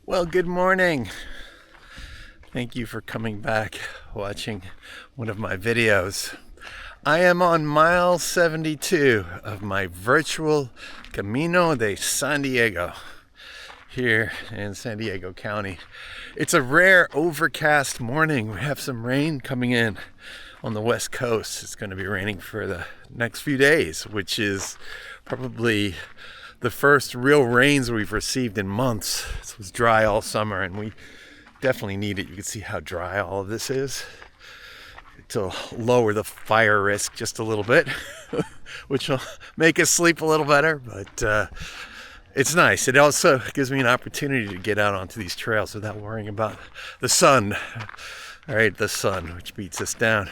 Well, good morning. Thank you for coming back, watching one of my videos. I am on mile 72 of my virtual Camino de San Diego here in San Diego County. It's a rare overcast morning. We have some rain coming in on the west coast. It's going to be raining for the next few days, which is probably the first real rains we've received in months. It was dry all summer and we definitely need it. You can see how dry all of this is to lower the fire risk just a little bit, which will make us sleep a little better, but it's nice. It also gives me an opportunity to get out onto these trails without worrying about the sun. All right, the sun, which beats us down.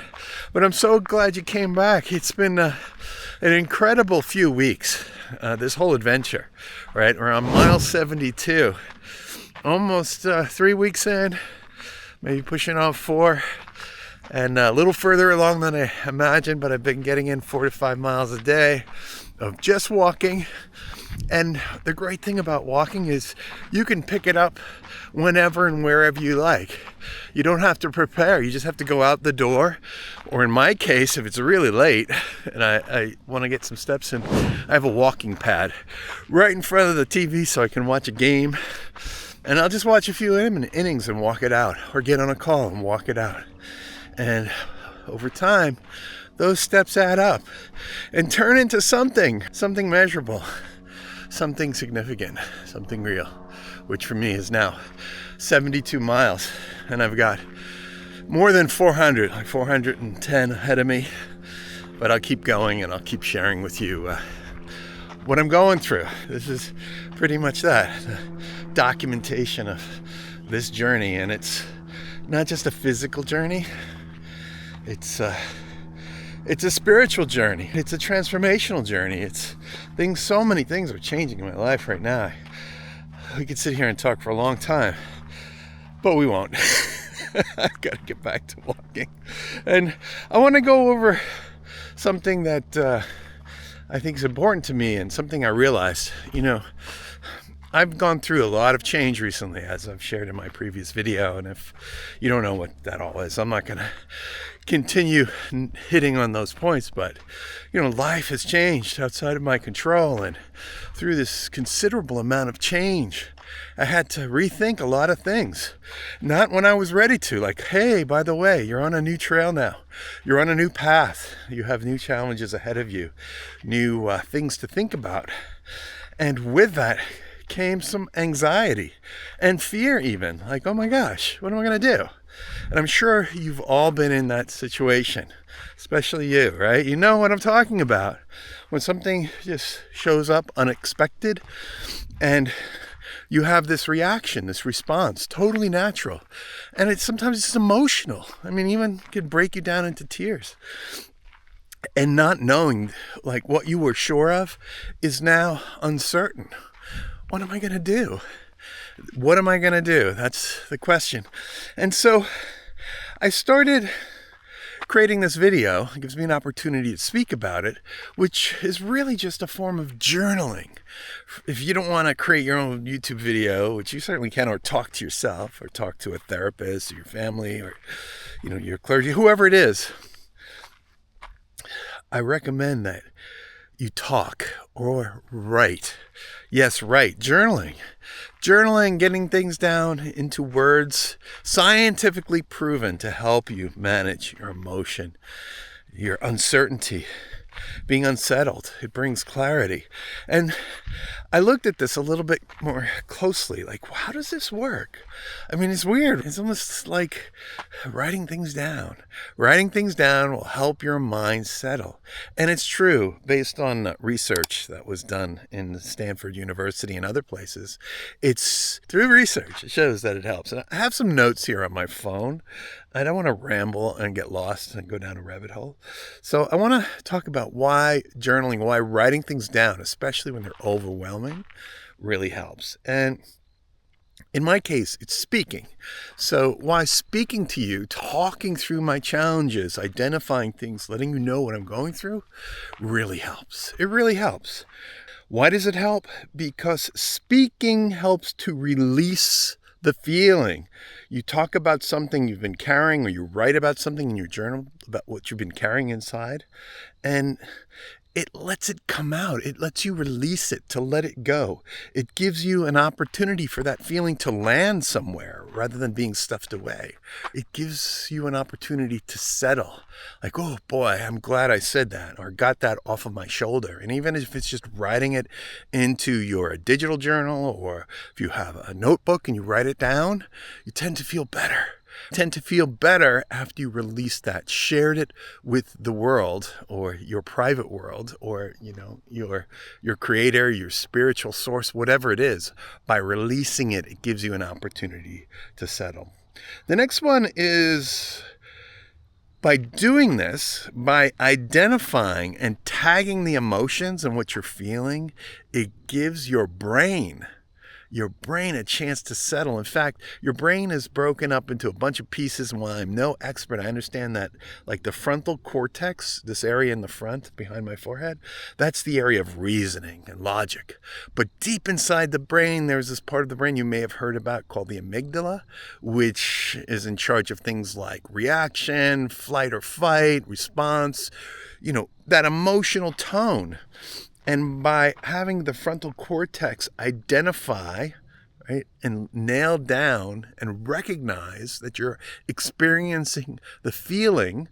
But I'm so glad you came back. It's been an incredible few weeks, this whole adventure, right? We're on mile 72, almost 3 weeks in, maybe pushing on 4, and a little further along than I imagined, but I've been getting in 4 to 5 miles a day of just walking. And the great thing about walking is you can pick it up whenever and wherever you like. You don't have to prepare. You just have to go out the door. Or in my case, if it's really late and I want to get some steps in, I have a walking pad right in front of the TV so I can watch a game. And I'll just watch a few innings and walk it out, or get on a call and walk it out. And over time, those steps add up and turn into something measurable. Something significant, something real, which for me is now 72 miles, and I've got more than 400, like 410 ahead of me, but I'll keep going and I'll keep sharing with you what I'm going through. This is pretty much that, the documentation of this journey, and it's not just a physical journey, it's a spiritual journey. It's a transformational journey. So many things are changing in my life right now. We could sit here and talk for a long time, but we won't. I've got to get back to walking. And I want to go over something that I think is important to me and something I realized. I've gone through a lot of change recently, as I've shared in my previous video, and if you don't know what that all is, I'm not going to continue hitting on those points, but life has changed outside of my control, and through this considerable amount of change, I had to rethink a lot of things. Not when I was ready to, like, hey, by the way, you're on a new trail now. You're on a new path. You have new challenges ahead of you, new things to think about. And with that came some anxiety and fear even, like, oh my gosh, what am I going to do? And I'm sure you've all been in that situation, especially you, right? You know what I'm talking about. When something just shows up unexpected and you have this reaction, this response, totally natural. And sometimes it's emotional. I mean, even could break you down into tears. And not knowing, like, what you were sure of is now uncertain. What am I going to do? What am I going to do? That's the question. And so I started creating this video. It gives me an opportunity to speak about it, which is really just a form of journaling. If you don't want to create your own YouTube video, which you certainly can, or talk to yourself, or talk to a therapist, or your family, or your clergy, whoever it is, I recommend that you talk or write. Yes, write. Journaling, getting things down into words, scientifically proven to help you manage your emotion, your uncertainty, being unsettled. It brings clarity. And I looked at this a little bit more closely, like, how does this work? I mean, it's weird. It's almost like writing things down. Writing things down will help your mind settle. And it's true, based on research that was done in Stanford University and other places. It's through research. It shows that it helps. And I have some notes here on my phone. I don't want to ramble and get lost and go down a rabbit hole. So I want to talk about why journaling, why writing things down, especially when they're overwhelming, really helps. And in my case, it's speaking. So why speaking to you, talking through my challenges, identifying things, letting you know what I'm going through, really helps. It really helps. Why does it help? Because speaking helps to release the feeling. You talk about something you've been carrying, or you write about something in your journal about what you've been carrying inside, and it lets it come out. It lets you release it, to let it go. It gives you an opportunity for that feeling to land somewhere rather than being stuffed away. It gives you an opportunity to settle. Like, oh boy, I'm glad I said that, or got that off of my shoulder. And even if it's just writing it into your digital journal, or if you have a notebook and you write it down, you tend to feel better. Tend to feel better after you release that, shared it with the world, or your private world, or your creator, your spiritual source, whatever it is. By releasing it, it gives you an opportunity to settle. The next one is, by doing this, by identifying and tagging the emotions and what you're feeling, it gives your brain a chance to settle. In fact, your brain is broken up into a bunch of pieces, and while I'm no expert, I understand that, like, the frontal cortex, this area in the front behind my forehead, that's the area of reasoning and logic. But deep inside the brain, there's this part of the brain you may have heard about called the amygdala, which is in charge of things like reaction, flight or fight, response, that emotional tone. And by having the frontal cortex identify, right, and nail down and recognize that you're experiencing the feeling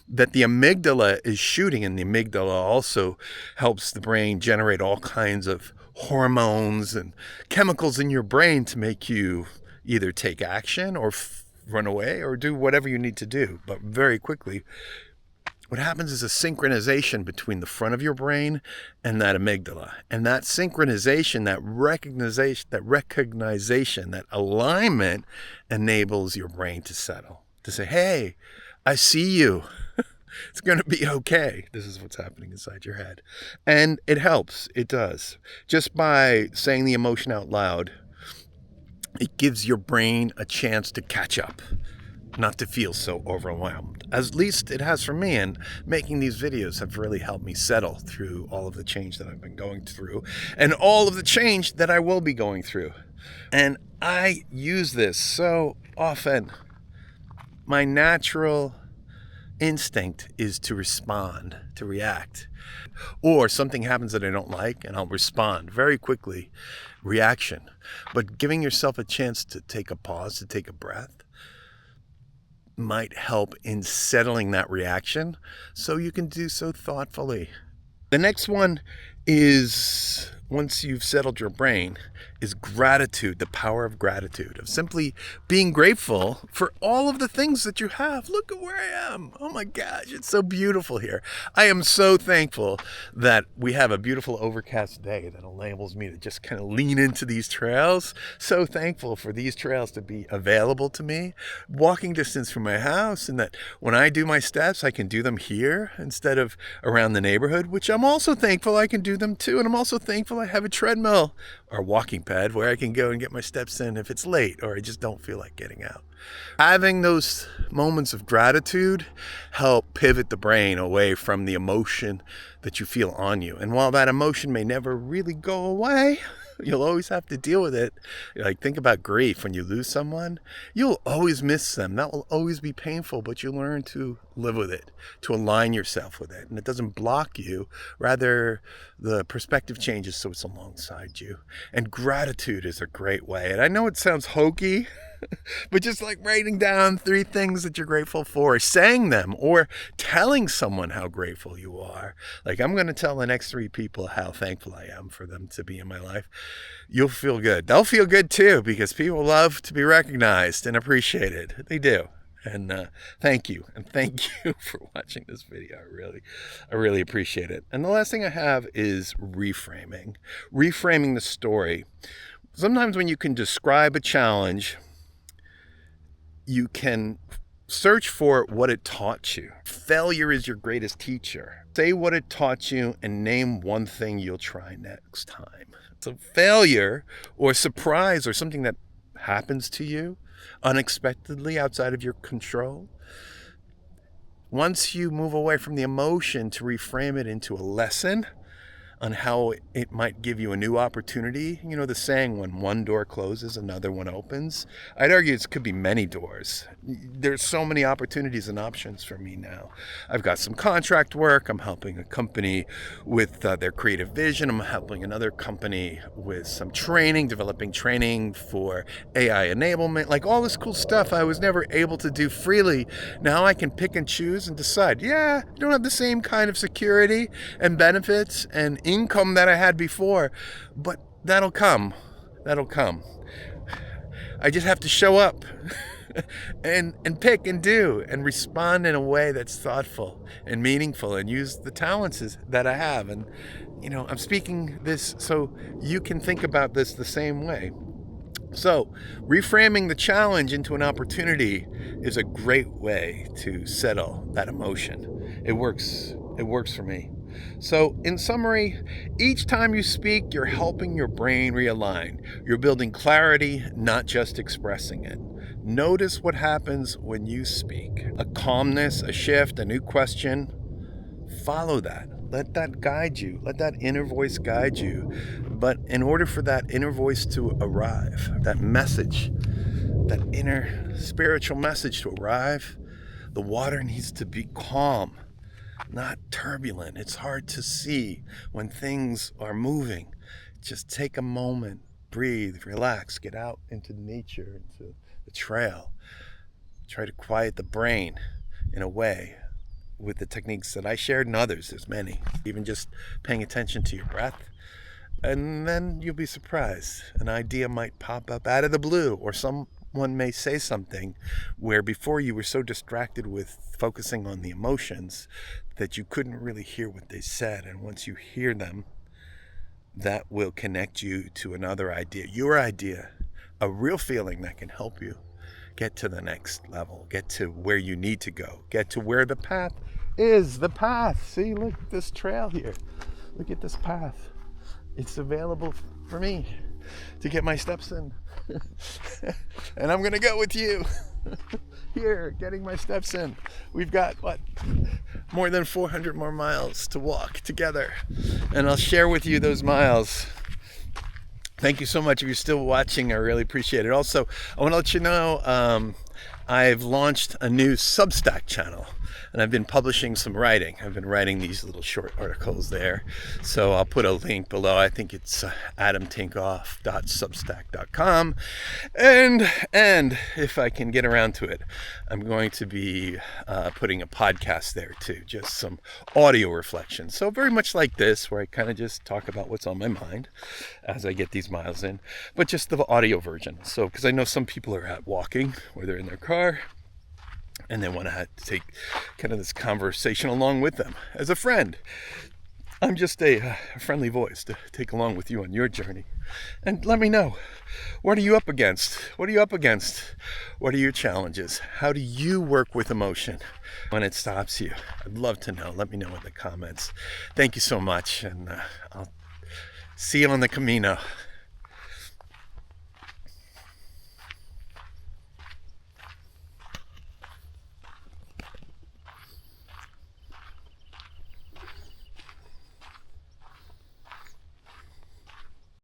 that the amygdala is shooting, and the amygdala also helps the brain generate all kinds of hormones and chemicals in your brain to make you either take action or run away or do whatever you need to do. But very quickly, what happens is a synchronization between the front of your brain and that amygdala. And that synchronization, that recognition, that alignment enables your brain to settle. To say, hey, I see you. It's going to be okay. This is what's happening inside your head. And it helps. It does. Just by saying the emotion out loud, it gives your brain a chance to catch up, not to feel so overwhelmed. At least it has for me, and making these videos have really helped me settle through all of the change that I've been going through, and all of the change that I will be going through. And I use this so often. My natural instinct is to respond, to react. Or something happens that I don't like, and I'll respond very quickly. Reaction. But giving yourself a chance to take a pause, to take a breath, might help in settling that reaction, so you can do so thoughtfully. The next one is, once you've settled your brain, is gratitude, the power of gratitude, of simply being grateful for all of the things that you have. Look at where I am. Oh my gosh, it's so beautiful here. I am so thankful that we have a beautiful overcast day that enables me to just kind of lean into these trails. So thankful for these trails to be available to me, walking distance from my house, and that when I do my steps, I can do them here instead of around the neighborhood, which I'm also thankful I can do them too. And I'm also thankful I have a treadmill or walking pad where I can go and get my steps in if it's late or I just don't feel like getting out. Having those moments of gratitude help pivot the brain away from the emotion that you feel on you. And while that emotion may never really go away, you'll always have to deal with it. Like, think about grief. When you lose someone, you'll always miss them. That will always be painful, but you learn to live with it, to align yourself with it. And it doesn't block you. Rather, the perspective changes so it's alongside you. And gratitude is a great way. And I know it sounds hokey, but just like writing down 3 things that you're grateful for, saying them, or telling someone how grateful you are. Like, I'm going to tell the next 3 people how thankful I am for them to be in my life. You'll feel good. They'll feel good too, because people love to be recognized and appreciated. They do. And thank you. And thank you for watching this video. I really appreciate it. And the last thing I have is reframing. Reframing the story. Sometimes when you can describe a challenge, you can search for what it taught you. Failure is your greatest teacher. Say what it taught you and name one thing you'll try next time. So failure or surprise or something that happens to you unexpectedly outside of your control, once you move away from the emotion to reframe it into a lesson, on how it might give you a new opportunity. You know the saying, when one door closes, another one opens. I'd argue it could be many doors. There's so many opportunities and options for me now. I've got some contract work. I'm helping a company with their creative vision. I'm helping another company with some training, developing training for AI enablement, like all this cool stuff I was never able to do freely. Now I can pick and choose and decide, yeah, I don't have the same kind of security and benefits and income that I had before, but that'll come. That'll come. I just have to show up and pick and do and respond in a way that's thoughtful and meaningful and use the talents that I have. And, you know, I'm speaking this so you can think about this the same way. So, reframing the challenge into an opportunity is a great way to settle that emotion. It works for me. So, in summary, each time you speak, you're helping your brain realign. You're building clarity, not just expressing it. Notice what happens when you speak. A calmness, a shift, a new question. Follow that. Let that guide you. Let that inner voice guide you. But in order for that inner voice to arrive, that message, that inner spiritual message to arrive, the water needs to be calm, not turbulent. It's hard to see when things are moving. Just take a moment, breathe, relax, get out into nature, into the trail. Try to quiet the brain in a way with the techniques that I shared and others. There's many. Even just paying attention to your breath. And then you'll be surprised. An idea might pop up out of the blue, or someone may say something where before you were so distracted with focusing on the emotions that you couldn't really hear what they said. And once you hear them, that will connect you to another idea, your idea, a real feeling that can help you get to the next level, get to where you need to go, get to where the path is. The path. See, look at this trail here. Look at this path. It's available for me to get my steps in. And I'm going to go with you here, getting my steps in. We've got, more than 400 more miles to walk together. And I'll share with you those miles. Thank you so much. If you're still watching, I really appreciate it. Also, I want to let you know I've launched a new Substack channel, and I've been publishing some writing. I've been writing these little short articles there. So I'll put a link below. I think it's adamtinkoff.substack.com. And if I can get around to it, I'm going to be putting a podcast there too, just some audio reflections. So very much like this, where I kind of just talk about what's on my mind as I get these miles in, but just the audio version. So, because I know some people are out walking or they're in their car, and they want to take kind of this conversation along with them as a friend. I'm just a friendly voice to take along with you on your journey. And let me know, what are you up against? What are you up against? What are your challenges? How do you work with emotion when it stops you? I'd love to know. Let me know in the comments. Thank you so much, and I'll see you on the Camino.